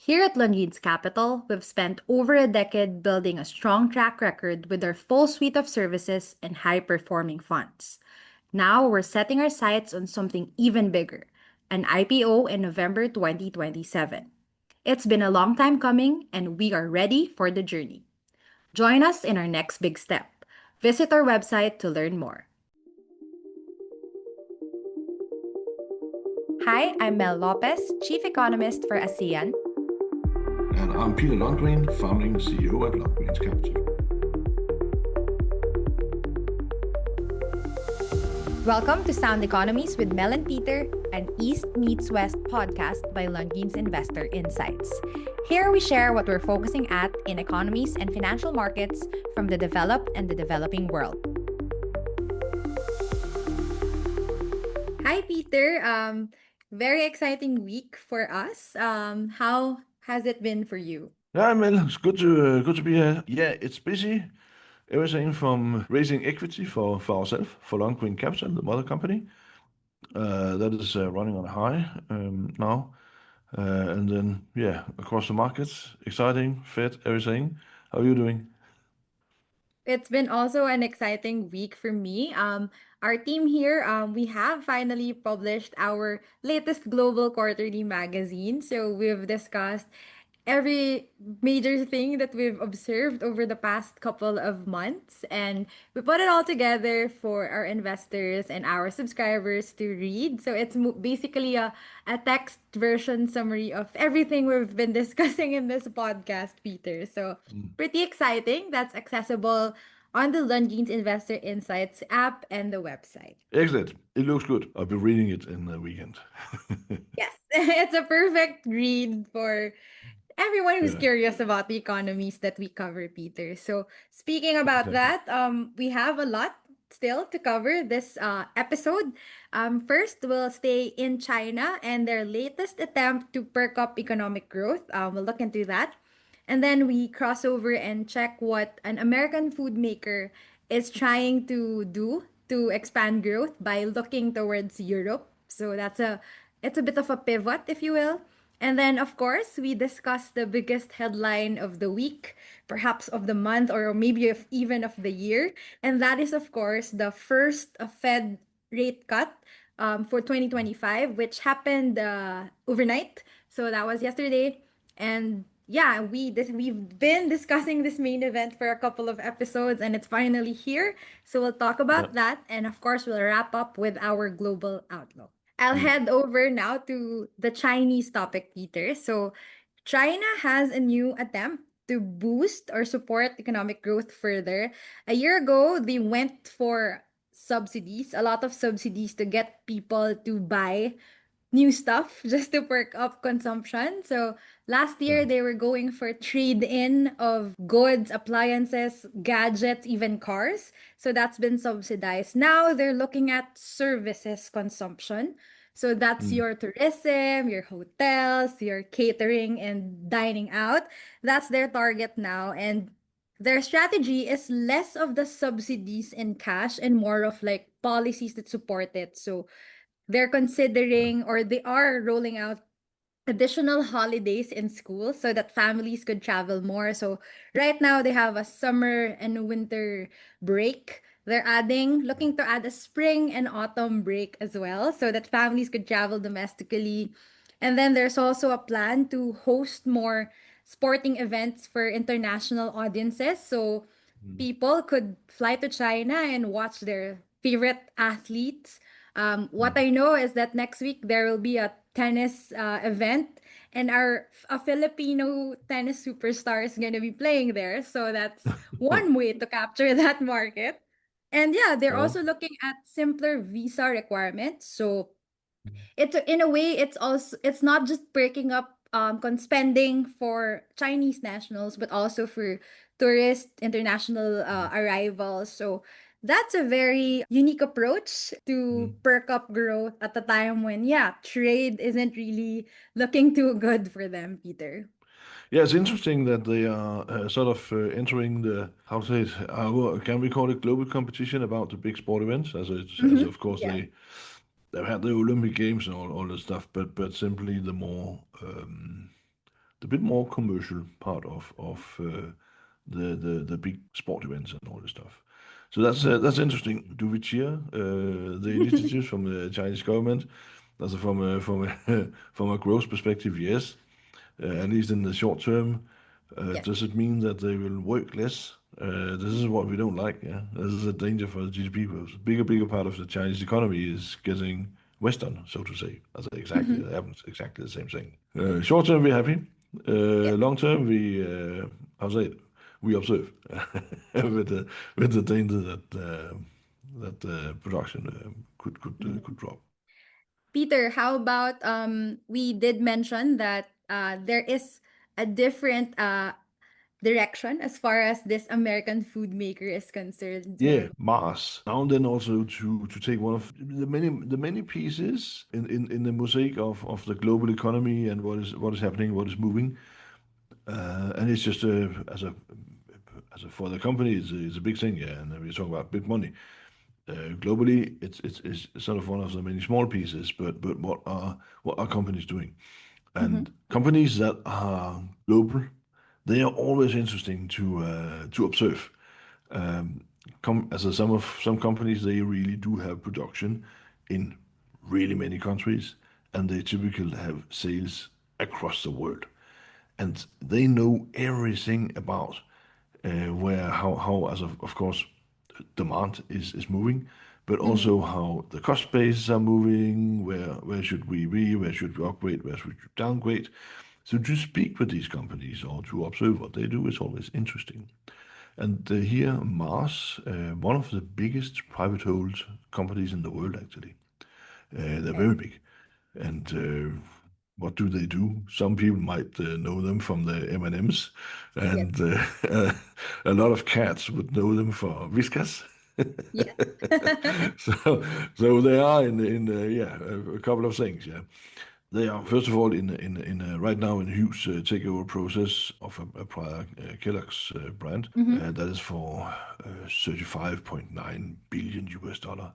Here at Longine's Capital, we've spent over a decade building a strong track record with our full suite of services and high performing funds. Now we're setting our sights on something even bigger, an IPO in November 2027. It's been a long time coming, and we are ready for the journey. Join us in our next big step. Visit our website to learn more. Hi, I'm Mel Lopez, Chief Economist for ASEAN. And I'm Peter Lundgren, founding CEO at Lundgren's Capital. Welcome to Sound Economies with Mel and Peter, an East Meets West podcast by Longine's Investor Insights. Here we share what we're focusing at in economies and financial markets from the developed and the developing world. Hi, Peter. Very exciting week for us. How has it been for you? Yeah, Mel, it's good to be here. Yeah, it's busy. Everything from raising equity for ourselves, for Lundgren Capital, the mother company, that is running on a high now. And then, yeah, across the markets, exciting, Fed, everything. How are you doing? It's been also an exciting week for me. Our team here, we have finally published our latest global quarterly magazine. So we've discussed every major thing that we've observed over the past couple of months, and we put it all together for our investors and our subscribers to read. So it's basically a text version summary of everything we've been discussing in this podcast, Peter. So Mm. pretty exciting. That's accessible on the Lundin's Investor Insights app and the website. Excellent. It looks good. I'll be reading it in the weekend. Yes, it's a perfect read for everyone who's Yeah, curious about the economies that we cover, Peter. So, speaking about exactly. that, we have a lot still to cover this episode. First, we'll stay in China and their latest attempt to perk up economic growth. We'll look into that. And then we cross over and check what an American food maker is trying to do to expand growth by looking towards Europe. So it's a bit of a pivot, if you will. And then, of course, we discuss the biggest headline of the week, perhaps of the month, or maybe even of the year. And that is, of course, the first Fed rate cut for 2025, which happened overnight. So that was yesterday. And yeah, we've been discussing this main event for a couple of episodes, and it's finally here. So we'll talk Yeah. about that. And of course, we'll wrap up with our global outlook. I'll Mm. head over now to the Chinese topic, Peter. So, China has a new attempt to boost or support economic growth further. A year ago, they went for subsidies, a lot of subsidies to get people to buy new stuff just to perk up consumption. So last year Yeah. they were going for trade in of goods, appliances, gadgets, even cars. So that's been subsidized. Now they're looking at services consumption. So that's Mm. your tourism, your hotels, your catering and dining out. That's their target now. And their strategy is less of the subsidies in cash and more of like policies that support it. So they're considering or they are rolling out additional holidays in school so that families could travel more. So right now they have a summer and winter break. They're looking to add a spring and autumn break as well so that families could travel domestically. And then there's also a plan to host more sporting events for international audiences. So Mm. people could fly to China and watch their favorite athletes. What Mm. I know is that next week there will be a tennis event, and a Filipino tennis superstar is going to be playing there. So that's one way to capture that market. And yeah, they're Yeah. also looking at simpler visa requirements. So it's in a way it's not just breaking up spending for Chinese nationals but also for tourist international arrivals. So that's a very unique approach to Mm. perk up growth at a time when yeah trade isn't really looking too good for them, Peter. Yeah, it's interesting that they are sort of entering the, how to say it, can we call it global competition about the big sport events? As Mm-hmm. of course Yeah. they've had the Olympic Games and all that stuff, but simply the more the bit more commercial part of the big sport events and all this stuff. So that's interesting. Do we cheer the initiatives from the Chinese government? That's from a growth perspective, yes. At least in the short term. Yes. Does it mean that they will work less? This is what we don't like. Yeah, this is a danger for the GDP growth. Bigger part of the Chinese economy is getting Western, so to say. That's exactly Mhm. it happens. Exactly the same thing. Short term, we're happy. Yes. Long term, how say it? We observe with the danger that production could drop. Peter, how about we did mention that there is a different direction as far as this American food maker is concerned. Yeah, Mars. Now and then also to take one of the many pieces in the mosaic of the global economy and what is happening, what is moving, and it's just as a for the company, it's a big thing, yeah. And we're talking about big money. Globally, it's sort of one of the many small pieces, but what are companies doing? Mhm. And companies that are global, they are always interesting to observe. Um, as some companies, they really do have production in really many countries, and they typically have sales across the world, and they know everything about where how as of course demand is moving, but Mhm. also how the cost bases are moving, where should we be, where should we upgrade, where should we downgrade. So to speak with these companies or to observe what they do is always interesting. And here, Mars, one of the biggest private hold companies in the world, actually. They're Right. very big. And what do they do? Some people might know them from the M&Ms, Yes. and a lot of cats would know them for Whiskas. Yes. So, so they are in yeah, a couple of things. Yeah, they are first of all in right now in a huge takeover process of a prior Kellogg's brand Mhm. that is for 35.9 billion US dollar,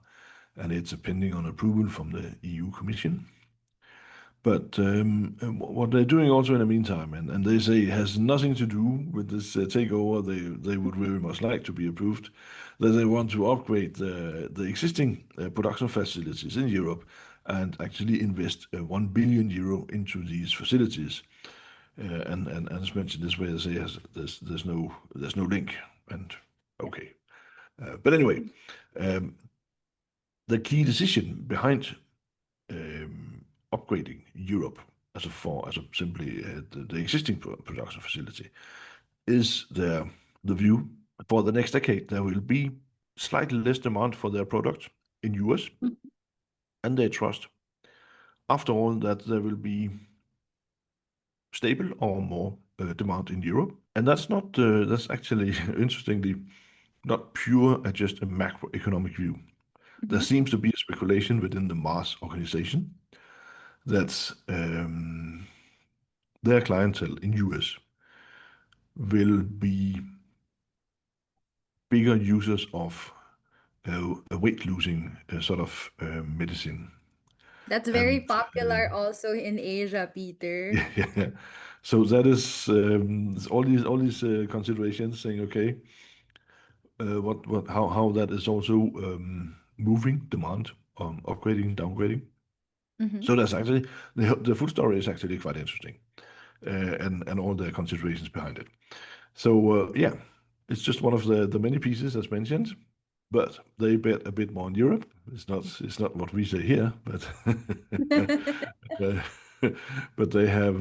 and it's pending on approval from the EU Commission. But what they're doing also in the meantime, and they say it has nothing to do with this takeover. They would very much like to be approved, that they want to upgrade the existing production facilities in Europe and actually invest 1 billion euro into these facilities. And as mentioned this way, they say there's no link. And Yes. okay, but anyway, um, the key decision behind upgrading Europe as a simply the existing production facility is the view for the next decade there will be slightly less demand for their product in US, Mhm. and they trust after all that there will be stable or more demand in Europe, and that's actually interestingly not pure just a macroeconomic view. There Mhm. seems to be a speculation within the Mars organization that their clientele in US will be bigger users of a weight losing sort of medicine. That's very And popular also in Asia, Peter. yeah, yeah, yeah. So that is all these considerations saying, okay, what how that is also moving demand, upgrading, downgrading. Mhm. So that's actually the full story is actually quite interesting, and all the considerations behind it. So yeah, it's just one of the many pieces as mentioned, but they bet a bit more on Europe. It's not what we say here, but uh, but they have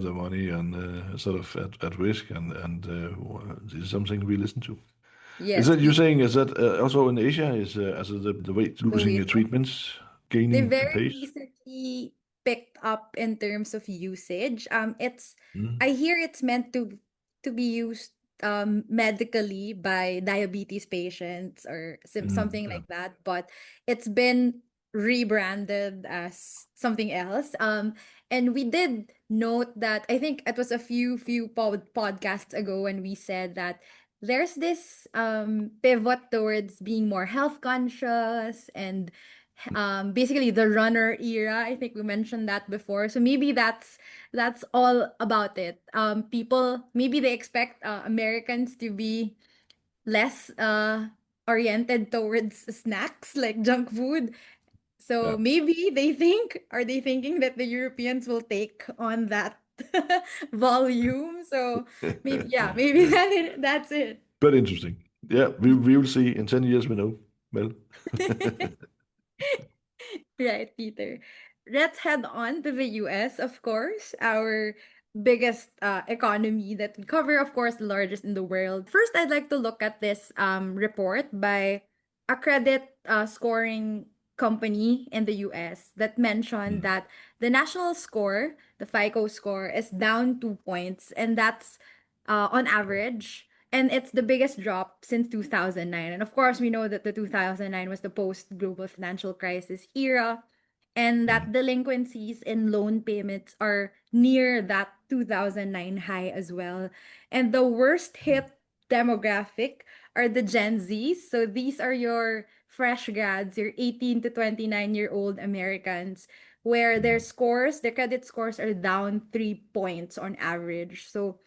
the money and sort of at risk, and this is something we listen to. Is Yes, that you saying? Is that also in Asia? Is as the weight the losing weight loss. treatments They gaining very pace? recently picked up in terms of usage. It's Mm, I hear it's meant to be used medically by diabetes patients or something yeah. like that, but it's been rebranded as something else. And we did note that I think it was a few podcasts ago when we said that there's this pivot towards being more health conscious and basically the runner era. I think we mentioned that before, so maybe that's all about it. People maybe they expect Americans to be less oriented towards snacks like junk food. So Yeah. maybe they think, are they thinking that the Europeans will take on that volume? So maybe, yeah, maybe that's it. But interesting. Yeah, we will see. In 10 years, we know. Well, Right, Peter. Let's head on to the US, of course, our biggest economy that we cover, of course, the largest in the world. First, I'd like to look at this report by a credit scoring company in the US that mentioned mm, that the national score, the FICO score, is down 2 points, and that's on average. And it's the biggest drop since 2009. And of course, we know that the 2009 was the post global financial crisis era, and that mm, delinquencies in loan payments are near that 2009 high as well. And the worst mm, hit demographic are the Gen Zs. So these are your fresh grads, your 18 to 29-year-old Americans, where their mm, scores, their credit scores are down 3 points on average. So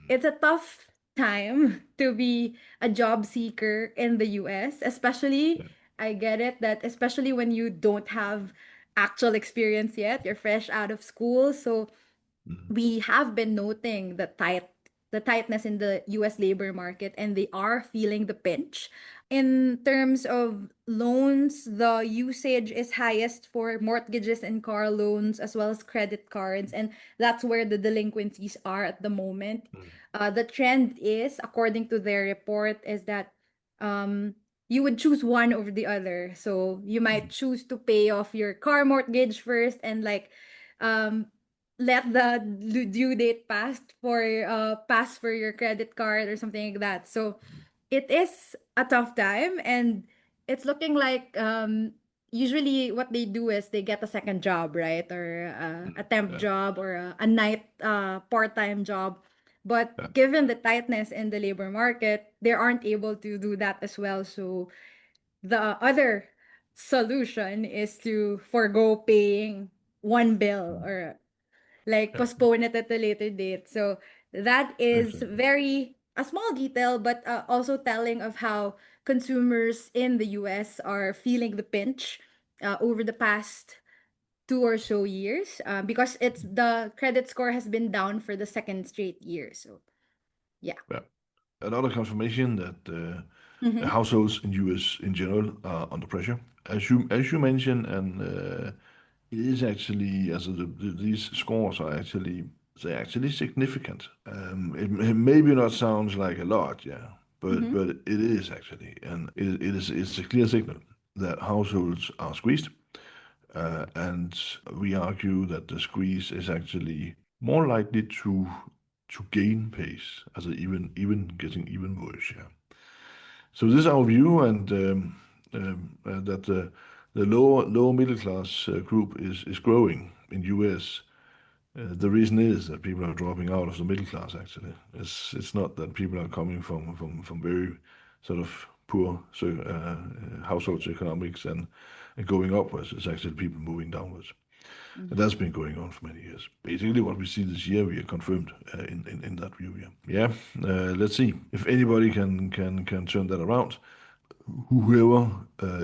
it's a tough time to be a job seeker in the US, especially, yeah, I get it that especially when you don't have actual experience yet, you're fresh out of school. So mm, we have been noting the tightness in the US labor market, and they are feeling the pinch. In terms of loans, the usage is highest for mortgages and car loans as well as credit cards, and that's where the delinquencies are at the moment. mm, The trend is, according to their report, is that um, you would choose one over the other. So you might mm, choose to pay off your car mortgage first and like um, let the due date pass for your credit card or something like that. So it is a tough time, and it's looking like usually what they do is they get a second job, right? Or a mm, temp yeah, job or a night part-time job. But yeah, given the tightness in the labor market, they aren't able to do that as well. So the other solution is to forego paying one bill mm, or like yeah, postpone it at a later date. So that is exactly. very a small detail, but also telling of how consumers in the US are feeling the pinch over the past 2 or so years, because it's the credit score has been down for the second straight year. So yeah. Yeah. Another confirmation that Mm-hmm. households in US in general are under pressure, as you mentioned, and it is actually as these scores are actually they're actually significant. It maybe not sounds like a lot, yeah, but Mm-hmm. it is actually, and it's a clear signal that households are squeezed, and we argue that the squeeze is actually more likely to gain pace, as even getting even worse. Yeah. So this is our view, and that the lower middle class group is growing in U.S. The reason is that people are dropping out of the middle class. Actually, it's not that people are coming from very sort of poor households economics and going upwards. It's actually people moving downwards. And Mm-hmm. that's been going on for many years. Basically, what we see this year, we are confirmed in that view. Yeah, yeah. Let's see if anybody can turn that around. Whoever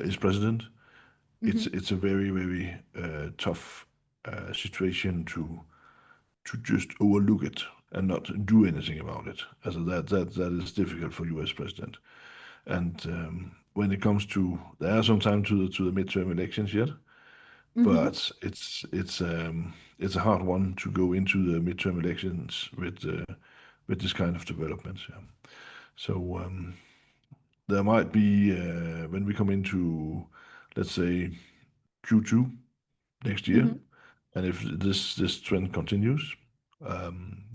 is president, Mm-hmm. it's a very tough situation to just overlook it and not do anything about it. As that is difficult for U.S. president. And when it comes to there are some time to the midterm elections yet, Mm-hmm. but it's a hard one to go into the midterm elections with this kind of development. Yeah. So there might be when we come into, let's say, Q2 next year, Mm-hmm. and if this trend continues,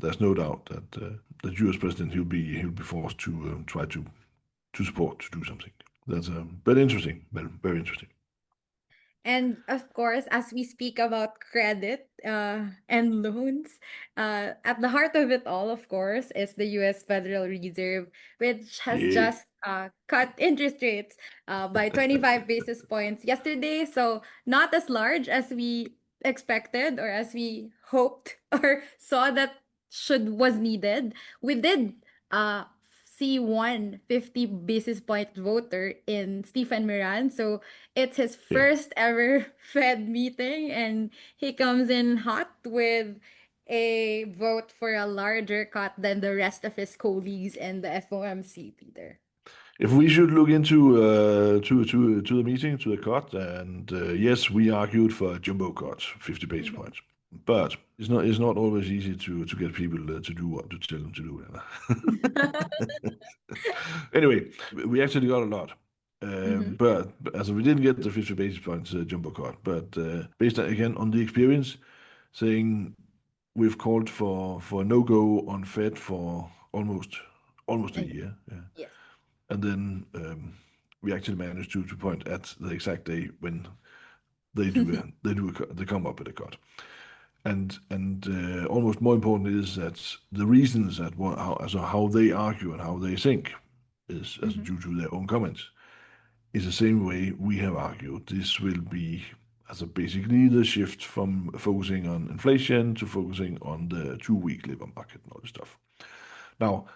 there's no doubt that the U.S. president he'll be forced to try to support to do something. That's very interesting. Very interesting. And of course, as we speak about credit and loans, at the heart of it all, of course, is the US Federal Reserve, which has Yeah. just cut interest rates by 25 basis points yesterday. So, not as large as we expected, or as we hoped or saw that should was needed, we did uh see one 50 basis point voter in Stephen Miran. So it's his Yeah. first ever Fed meeting, and he comes in hot with a vote for a larger cut than the rest of his colleagues and the FOMC leader. If we should look into to the meeting, to the cut, and yes, we argued for a jumbo cut, 50 basis Mhm. points. But it's not always easy to get people to do what to tell them to do. Anyway, we actually got a lot. Mhm. But as we didn't get the 50 basis points jumbo cut, but based again on the experience, saying we've called for no go on Fed for almost a And year. Yeah. yes. And then we actually managed to point at the exact day when they come up with a cut. And almost more important is that the reasons that how they argue and how they think is as Mhm. due to their own comments is the same way we have argued. This will be as a basically the shift from focusing on inflation to focusing on the 2 week labor market and all this stuff. Now,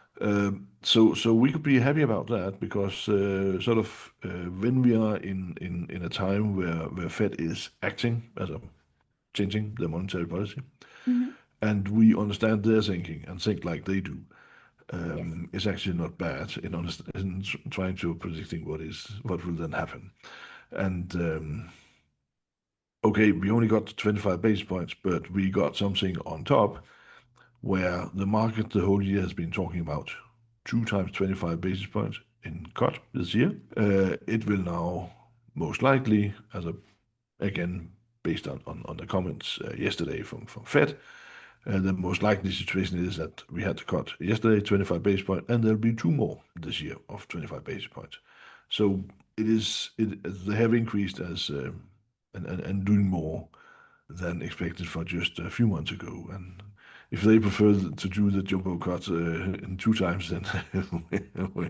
so we could be happy about that because sort of when we are in a time where Fed is acting as a changing the monetary policy, Mhm. and we understand their thinking and think like they do, Yes. is actually not bad in trying to predicting what will then happen. And okay, we only got 25 basis points, but we got something on top where the market the whole year has been talking about 2 times 25 basis points in cut this year. It will now most likely, again based on the comments yesterday from Fed, the most likely situation is that we had to cut yesterday 25 basis points, and there'll be two more this year of 25 basis points. So they have increased as and doing more than expected for just a few months ago. And if they prefer to do the jumbo cut in 2 times, then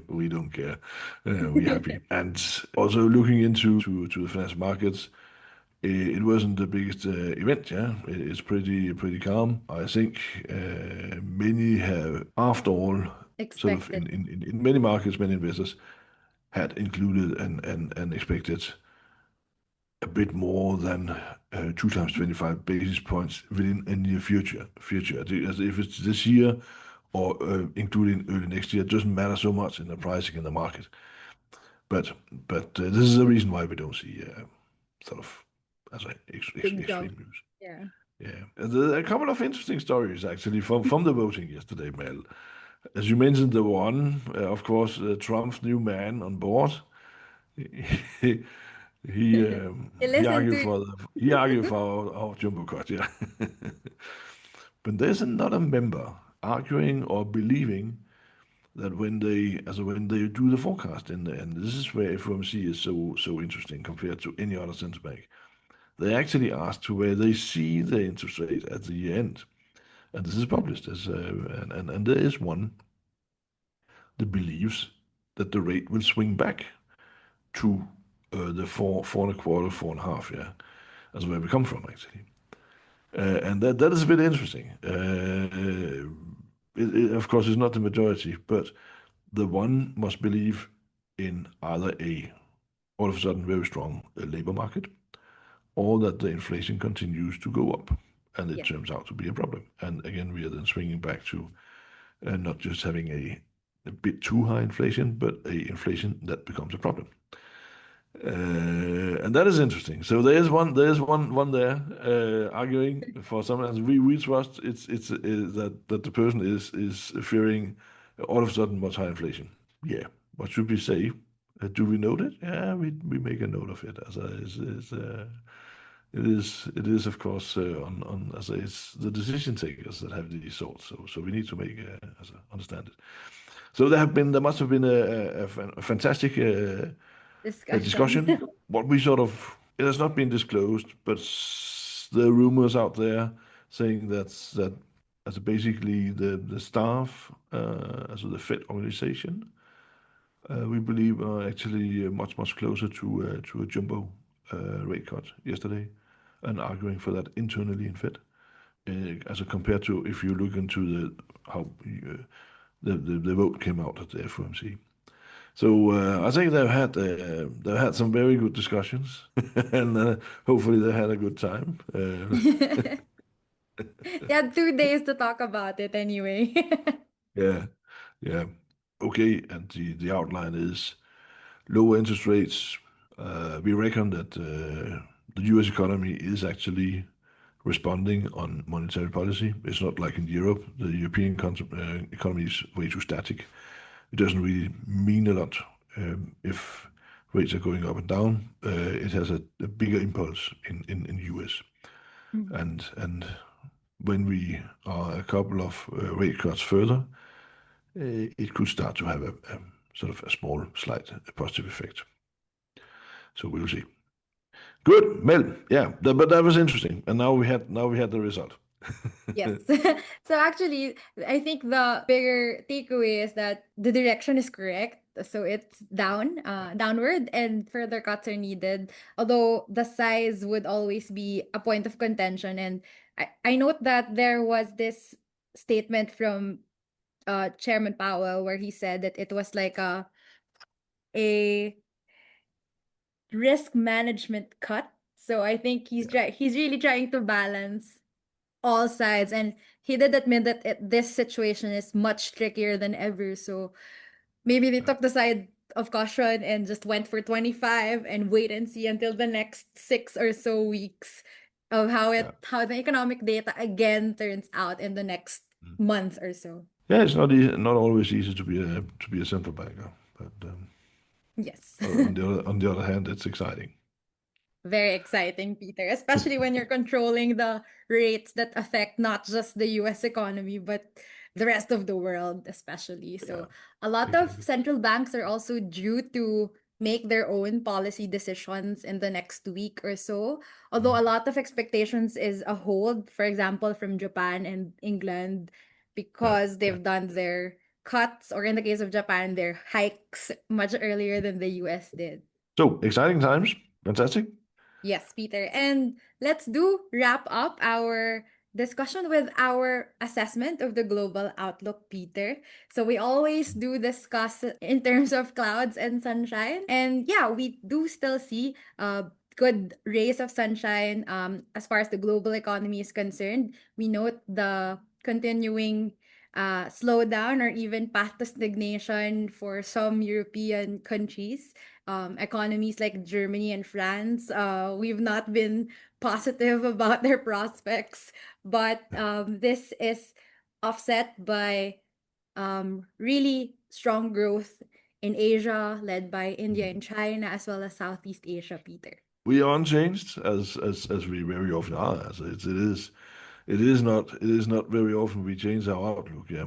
we don't care. We're happy. And also looking into to the financial markets, it wasn't the biggest event. Yeah, it's pretty calm. I think many have, after all, sort of Expected. in many markets, many investors had included and expected a bit more than 2 times Mhm. 25 basis points within a near future. As if it's this year or including early next year, it doesn't matter so much in the pricing in the market. But but this is the reason why we don't see sort of as a Big jump. extreme news. Yeah. Yeah, and there are a couple of interesting stories actually from the voting yesterday, Mel. As you mentioned, the one, of course, Trump's new man on board. He He he listened argued to for our jumbo cut, yeah. But there's another member arguing or believing that when they do the forecast, and this is where FOMC is so interesting compared to any other central bank. They actually ask to where they see the interest rate at the end, and this is Mhm. published as and there is one that believes that the rate will swing back to the four and a quarter, 4.5, yeah, that's where we come from actually. And that is a bit interesting. Of course, it's not the majority, but the one must believe in either a all of a sudden very strong labor market, or that the inflation continues to go up, and it Yeah. turns out to be a problem. And again, we are then swinging back to not just having a bit too high inflation, but a inflation that becomes a problem. And that is interesting. So there's one there arguing for someone else. We trust it's that the person is fearing all of a sudden much higher inflation. Yeah. What should we say? Do we note it? Yeah, we make a note of it as a it is of course on as a, it's the decision takers that have these thoughts. So we need to make as a, understand it. So there must have been a fantastic Discussion. discussion. What we sort of it has not been disclosed, but the rumors out there saying that as basically the staff, as the Fed organization, we believe are actually much closer to a jumbo rate cut yesterday. and arguing for that internally in Fed, as a compared to if you look into how the vote came out at the FOMC. So I think they've had some very good discussions, and hopefully they had a good time. They had 2 days to talk about it anyway. Yeah, yeah. Okay, and the outline is lower interest rates. We reckon that the U.S. economy is actually responding on monetary policy. It's not like in Europe. The European economy is way too static. It doesn't really mean a lot if rates are going up and down. It has a bigger impulse in the US. Mhm. And when we are a couple of rate cuts further, it could start to have a sort of a small, slight positive effect. So we'll see. Good, well, yeah, but that was interesting. And now we had the result. Yes. So actually, I think the bigger takeaway is that the direction is correct. So it's downward, and further cuts are needed. Although the size would always be a point of contention. And I note that there was this statement from Chairman Powell where he said that it was like a risk management cut. So I think Yeah, he's really trying to balance all sides, and he did admit that this situation is much trickier than ever. So maybe they yeah, took the side of caution and just went for 25 and wait and see until the next 6 or so weeks of yeah. how the economic data again turns out in the next Mm. month or so. Yeah, it's not always easy to be a central banker, but Yes. on the other hand, it's exciting. Very exciting, Peter, especially when you're controlling the rates that affect not just the US economy, but the rest of the world, especially. Yeah, So, a lot of exactly. central banks are also due to make their own policy decisions in the next week or so. Although a Mm. lot of expectations is a hold, for example, from Japan and England, Yeah, because yeah. they've done their cuts, or in the case of Japan, their hikes much earlier than the US did. So exciting times. Fantastic. Yes, Peter. And let's wrap up our discussion with our assessment of the global outlook, Peter. So we always do discuss in terms of clouds and sunshine. And yeah, we do still see good rays of sunshine as far as the global economy is concerned. We note the continuing slowdown or even path to stagnation for some European countries, economies like Germany and France. We've not been positive about their prospects, but this is offset by really strong growth in Asia, led by India and China, as well as Southeast Asia, Peter. We are unchanged as we very often are. As it is not very often we change our outlook. Yeah,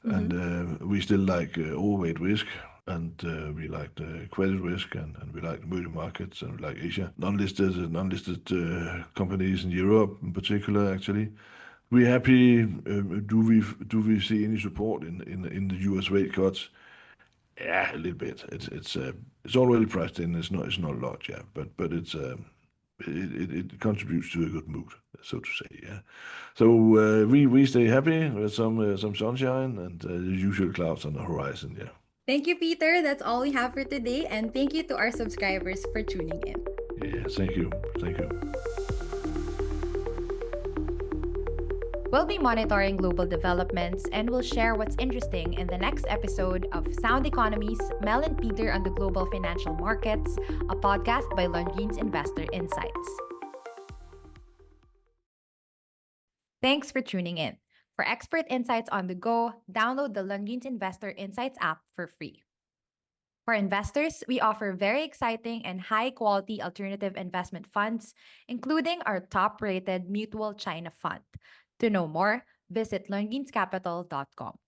and Mm-hmm. we still like overweight risk, and we like the credit risk, and we like emerging markets, and we like Asia, non-listed and unlisted companies in Europe in particular. Actually, we happy. Do we see any support in the U.S. rate cuts? Yeah, a little bit. It's already priced in. It's not a lot, yeah, but it contributes to a good mood, so to say, yeah. So we stay happy with some sunshine and the usual clouds on the horizon, yeah. Thank you, Peter. That's all we have for today. And thank you to our subscribers for tuning in. Yeah, thank you. We'll be monitoring global developments and we'll share what's interesting in the next episode of Sound Economies, Mel and Peter on the Global Financial Markets, a podcast by Longines Investor Insights. Thanks for tuning in. For expert insights on the go, download the Longines Investor Insights app for free. For investors, we offer very exciting and high quality alternative investment funds, including our top rated Mutual China Fund. To know more, visit longinescapital.com.